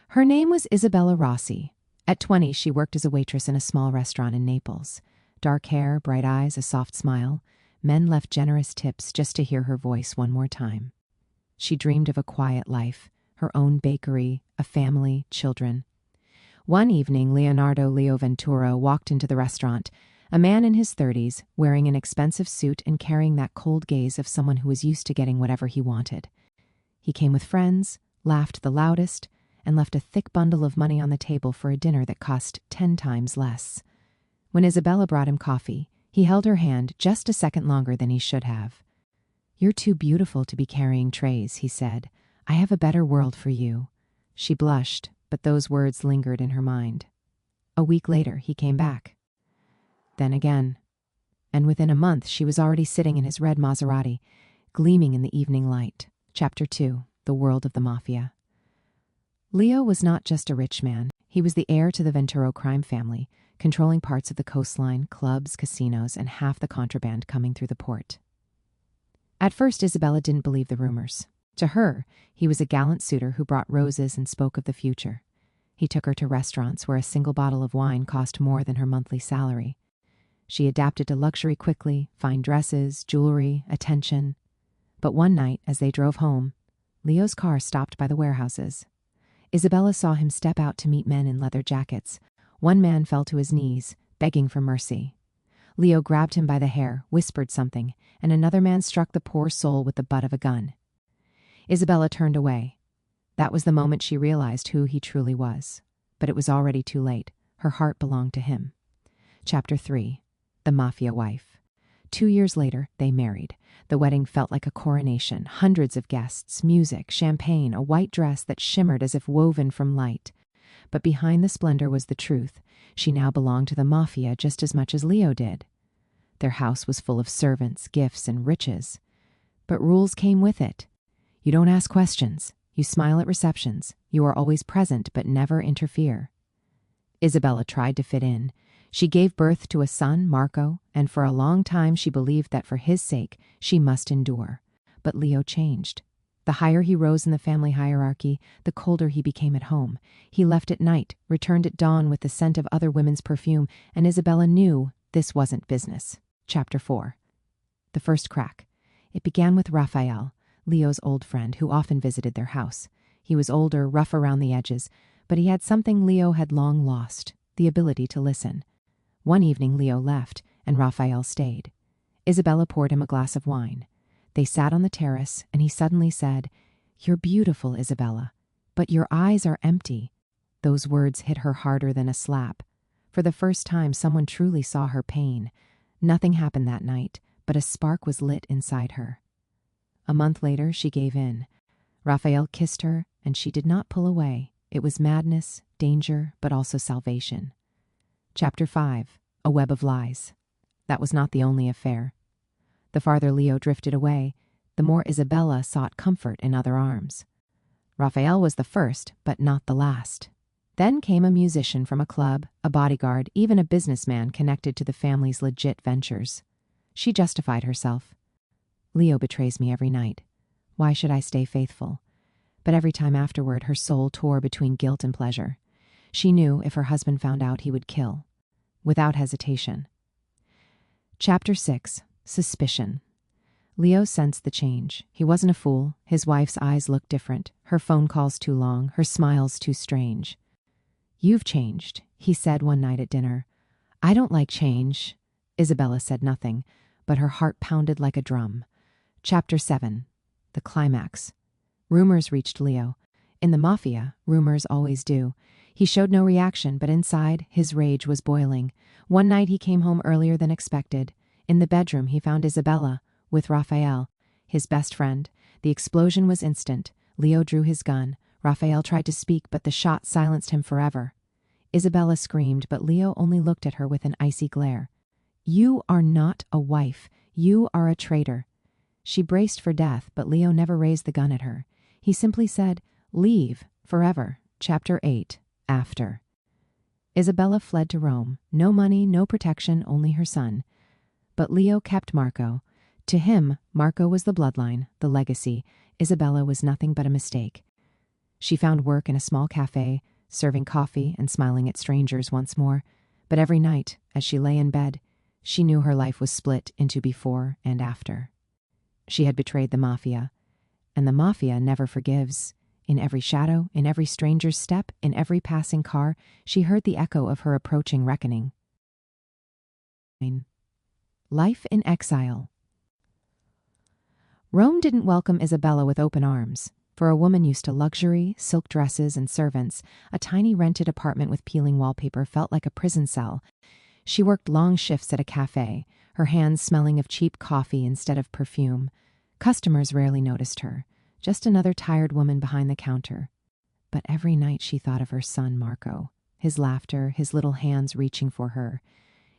Her name was Isabella Rossi. At 20, she worked as a waitress in a small restaurant in Naples. Dark hair, bright eyes, a soft smile. Men left generous tips just to hear her voice one more time. She dreamed of a quiet life, her own bakery, a family, children. One evening, Leonardo Leo Ventura walked into the restaurant, a man in his 30s, wearing an expensive suit and carrying that cold gaze of someone who was used to getting whatever he wanted. He came with friends, laughed the loudest, and left a thick bundle of money on the table for a dinner that cost 10 times less. When Isabella brought him coffee, he held her hand just a second longer than he should have. "You're too beautiful to be carrying trays," he said. "I have a better world for you." She blushed, but those words lingered in her mind. A week later, he came back. Then again. And within a month, she was already sitting in his red Maserati, gleaming in the evening light. Chapter 2. The World of the Mafia. Leo was not just a rich man. He was the heir to the Venturo crime family, controlling parts of the coastline, clubs, casinos, and half the contraband coming through the port. At first, Isabella didn't believe the rumors. To her, he was a gallant suitor who brought roses and spoke of the future. He took her to restaurants where a single bottle of wine cost more than her monthly salary. She adapted to luxury quickly, fine dresses, jewelry, attention. But one night, as they drove home, Leo's car stopped by the warehouses. Isabella saw him step out to meet men in leather jackets. One man fell to his knees, begging for mercy. Leo grabbed him by the hair, whispered something, and another man struck the poor soul with the butt of a gun. Isabella turned away. That was the moment she realized who he truly was. But it was already too late. Her heart belonged to him. Chapter 3. The Mafia Wife. 2 years later, they married. The wedding felt like a coronation. Hundreds of guests, music, champagne, a white dress that shimmered as if woven from light. But behind the splendor was the truth. She now belonged to the Mafia just as much as Leo did. Their house was full of servants, gifts, and riches. But rules came with it. You don't ask questions. You smile at receptions. You are always present but never interfere. Isabella tried to fit in. She gave birth to a son, Marco, and for a long time she believed that for his sake she must endure. But Leo changed. The higher he rose in the family hierarchy, the colder he became at home. He left at night, returned at dawn with the scent of other women's perfume, and Isabella knew this wasn't business. Chapter 4. The first crack. It began with Raphael, Leo's old friend, who often visited their house. He was older, rough around the edges, but he had something Leo had long lost, the ability to listen. One evening Leo left, and Raphael stayed. Isabella poured him a glass of wine. They sat on the terrace, and he suddenly said, "You're beautiful, Isabella, but your eyes are empty." Those words hit her harder than a slap. For the first time, someone truly saw her pain. Nothing happened that night, but a spark was lit inside her. A month later, she gave in. Raphael kissed her, and she did not pull away. It was madness, danger, but also salvation. Chapter 5. A Web of Lies. That was not the only affair. The farther Leo drifted away, the more Isabella sought comfort in other arms. Raphael was the first, but not the last. Then came a musician from a club, a bodyguard, even a businessman connected to the family's legit ventures. She justified herself. "Leo betrays me every night. Why should I stay faithful?" But every time afterward, her soul tore between guilt and pleasure. She knew if her husband found out, he would kill. Without hesitation. Chapter 6. Suspicion. Leo sensed the change. He wasn't a fool. His wife's eyes looked different. Her phone calls too long. Her smiles too strange. "You've changed," he said one night at dinner. "I don't like change." Isabella said nothing, but her heart pounded like a drum. Chapter 7. The Climax. Rumors reached Leo. In the Mafia, rumors always do. He showed no reaction, but inside, his rage was boiling. One night he came home earlier than expected. In the bedroom, he found Isabella, with Raphael, his best friend. The explosion was instant. Leo drew his gun. Raphael tried to speak, but the shot silenced him forever. Isabella screamed, but Leo only looked at her with an icy glare. "You are not a wife. You are a traitor." She braced for death, but Leo never raised the gun at her. He simply said, "Leave, forever." Chapter 8. After. Isabella fled to Rome. No money, no protection, only her son. But Leo kept Marco. To him, Marco was the bloodline, the legacy. Isabella was nothing but a mistake. She found work in a small cafe, serving coffee and smiling at strangers once more. But every night, as she lay in bed, she knew her life was split into before and after. She had betrayed the Mafia, and the Mafia never forgives. In every shadow, in every stranger's step, in every passing car, she heard the echo of her approaching reckoning. Life in exile. Rome didn't welcome Isabella with open arms. For a woman used to luxury, silk dresses, and servants, a tiny rented apartment with peeling wallpaper felt like a prison cell. She worked long shifts at a cafe, her hands smelling of cheap coffee instead of perfume. Customers rarely noticed her, just another tired woman behind the counter. But every night she thought of her son, Marco, his laughter, his little hands reaching for her.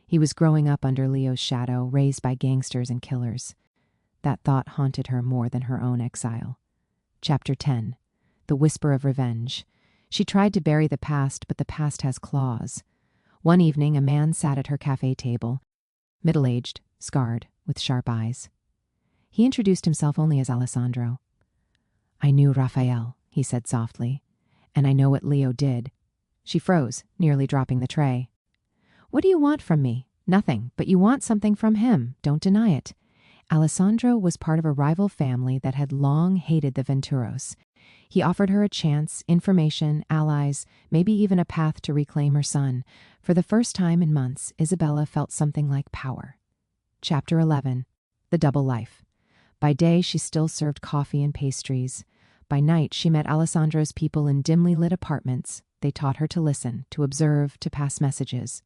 He was growing up under Leo's shadow, raised by gangsters and killers. That thought haunted her more than her own exile. Chapter 10. The Whisper of Revenge. She tried to bury the past, but the past has claws. One evening, a man sat at her cafe table, middle-aged, scarred, with sharp eyes. He introduced himself only as Alessandro. "I knew Raphael," he said softly, "and I know what Leo did." She froze, nearly dropping the tray. "What do you want from me?" "Nothing, but you want something from him. Don't deny it." Alessandro was part of a rival family that had long hated the Venturos. He offered her a chance, information, allies, maybe even a path to reclaim her son. For the first time in months, Isabella felt something like power. Chapter 11. The Double Life. By day, she still served coffee and pastries. By night, she met Alessandro's people in dimly lit apartments. They taught her to listen, to observe, to pass messages.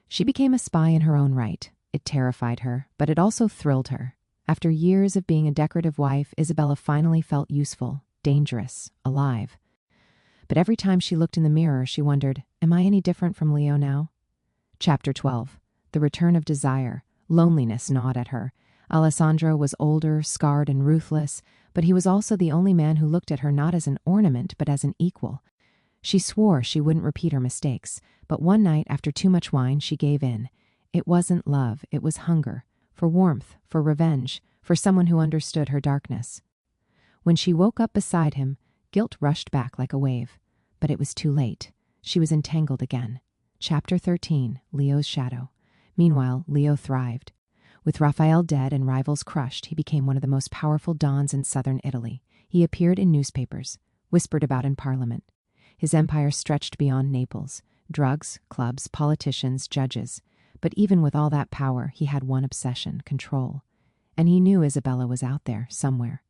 She became a spy in her own right. It terrified her, but it also thrilled her. After years of being a decorative wife, Isabella finally felt useful, dangerous, alive. But every time she looked in the mirror, she wondered, am I any different from Leo now? Chapter 12. The Return of Desire. Loneliness gnawed at her. Alessandro was older, scarred, and ruthless, but he was also the only man who looked at her not as an ornament, but as an equal. She swore she wouldn't repeat her mistakes, but one night, after too much wine, she gave in. It wasn't love, it was hunger, for warmth, for revenge, for someone who understood her darkness. When she woke up beside him, guilt rushed back like a wave. But it was too late. She was entangled again. Chapter 13. Leo's Shadow. Meanwhile, Leo thrived. With Raphael dead and rivals crushed, he became one of the most powerful dons in southern Italy. He appeared in newspapers, whispered about in parliament. His empire stretched beyond Naples. Drugs, clubs, politicians, judges. But even with all that power, he had one obsession, control. And he knew Isabella was out there, somewhere.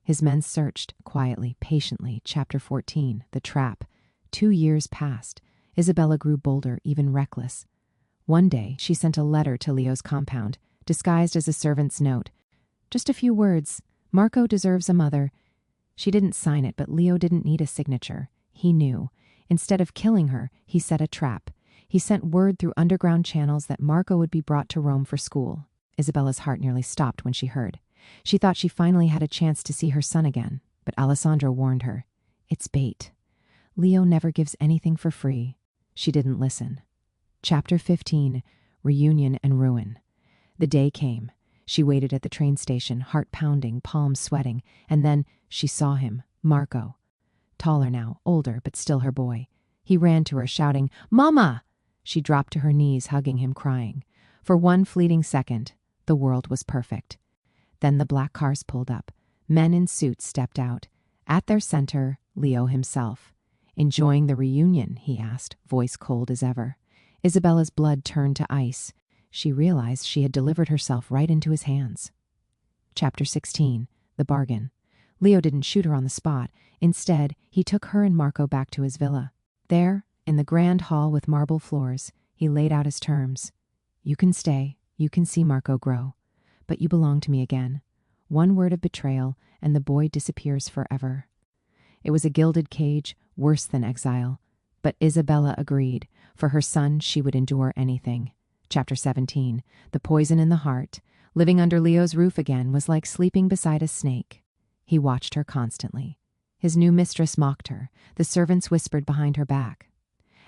His men searched, quietly, patiently. Chapter 14. The Trap. 2 years passed. Isabella grew bolder, even reckless. One day, she sent a letter to Leo's compound, disguised as a servant's note. Just a few words. Marco deserves a mother. She didn't sign it, but Leo didn't need a signature. He knew. Instead of killing her, he set a trap. He sent word through underground channels that Marco would be brought to Rome for school. Isabella's heart nearly stopped when she heard. She thought she finally had a chance to see her son again, but Alessandro warned her. It's bait. Leo never gives anything for free. She didn't listen. Chapter 15. Reunion and Ruin. The day came. She waited at the train station, heart pounding, palms sweating, and then she saw him, Marco. Taller now, older, but still her boy. He ran to her, shouting, "Mama!" She dropped to her knees, hugging him, crying. For one fleeting second, the world was perfect. Then the black cars pulled up. Men in suits stepped out. At their center, Leo himself. "Enjoying the reunion?" he asked, voice cold as ever. Isabella's blood turned to ice. She realized she had delivered herself right into his hands. Chapter 16. The Bargain. Leo didn't shoot her on the spot. Instead, he took her and Marco back to his villa. There, in the grand hall with marble floors, he laid out his terms. "You can stay, you can see Marco grow, but you belong to me again. One word of betrayal, and the boy disappears forever." It was a gilded cage, worse than exile. But Isabella agreed. For her son, she would endure anything. Chapter 17. The Poison in the Heart. Living under Leo's roof again was like sleeping beside a snake. He watched her constantly. His new mistress mocked her. The servants whispered behind her back.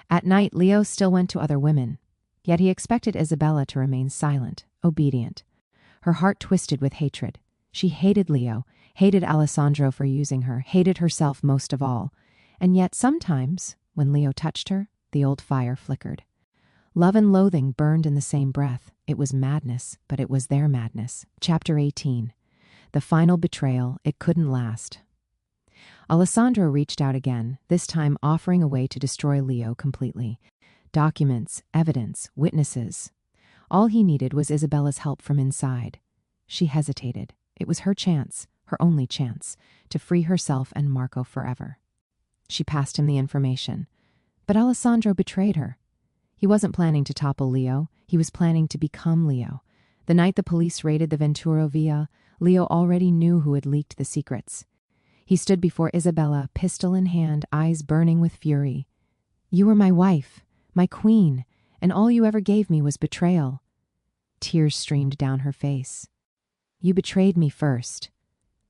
At night, Leo still went to other women. Yet he expected Isabella to remain silent, obedient. Her heart twisted with hatred. She hated Leo, hated Alessandro for using her, hated herself most of all. And yet sometimes, when Leo touched her, the old fire flickered. Love and loathing burned in the same breath. It was madness, but it was their madness. Chapter 18. The final betrayal. It couldn't last. Alessandro reached out again, this time offering a way to destroy Leo completely. Documents, evidence, witnesses. All he needed was Isabella's help from inside. She hesitated. It was her chance, her only chance, to free herself and Marco forever. She passed him the information. But Alessandro betrayed her. He wasn't planning to topple Leo. He was planning to become Leo. The night the police raided the Venturo Villa, Leo already knew who had leaked the secrets. He stood before Isabella, pistol in hand, eyes burning with fury. "You were my wife, my queen, and all you ever gave me was betrayal." Tears streamed down her face. "You betrayed me first."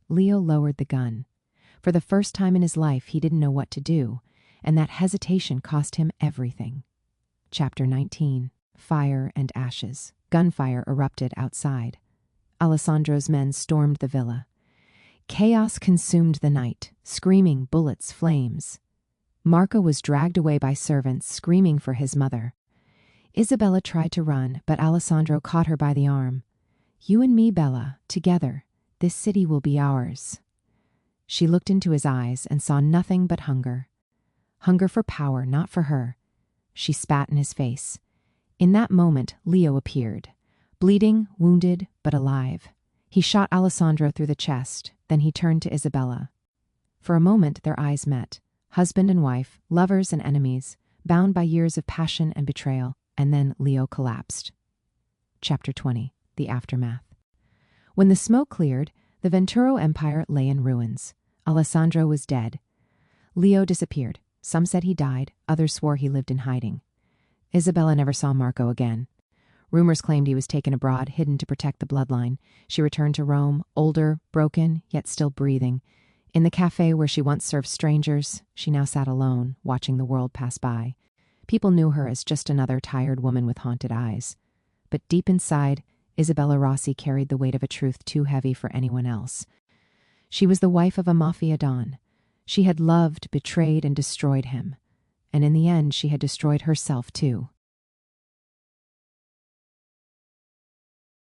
Leo lowered the gun. For the first time in his life, he didn't know what to do, and that hesitation cost him everything. Chapter 19. Fire and ashes. Gunfire erupted outside. Alessandro's men stormed the villa. Chaos consumed the night, screaming bullets, flames. Marco was dragged away by servants, screaming for his mother. Isabella tried to run, but Alessandro caught her by the arm. "You and me, Bella, together. This city will be ours." She looked into his eyes and saw nothing but hunger. Hunger for power, not for her. She spat in his face. In that moment, Leo appeared. Bleeding, wounded, but alive. He shot Alessandro through the chest, then he turned to Isabella. For a moment, their eyes met. Husband and wife, lovers and enemies, bound by years of passion and betrayal, and then Leo collapsed. Chapter 20. The Aftermath. When the smoke cleared, the Venturo Empire lay in ruins. Alessandro was dead. Leo disappeared. Some said he died, others swore he lived in hiding. Isabella never saw Marco again. Rumors claimed he was taken abroad, hidden to protect the bloodline. She returned to Rome, older, broken, yet still breathing. In the cafe where she once served strangers, she now sat alone, watching the world pass by. People knew her as just another tired woman with haunted eyes. But deep inside, Isabella Rossi carried the weight of a truth too heavy for anyone else. She was the wife of a Mafia don. She had loved, betrayed, and destroyed him. And in the end, she had destroyed herself too.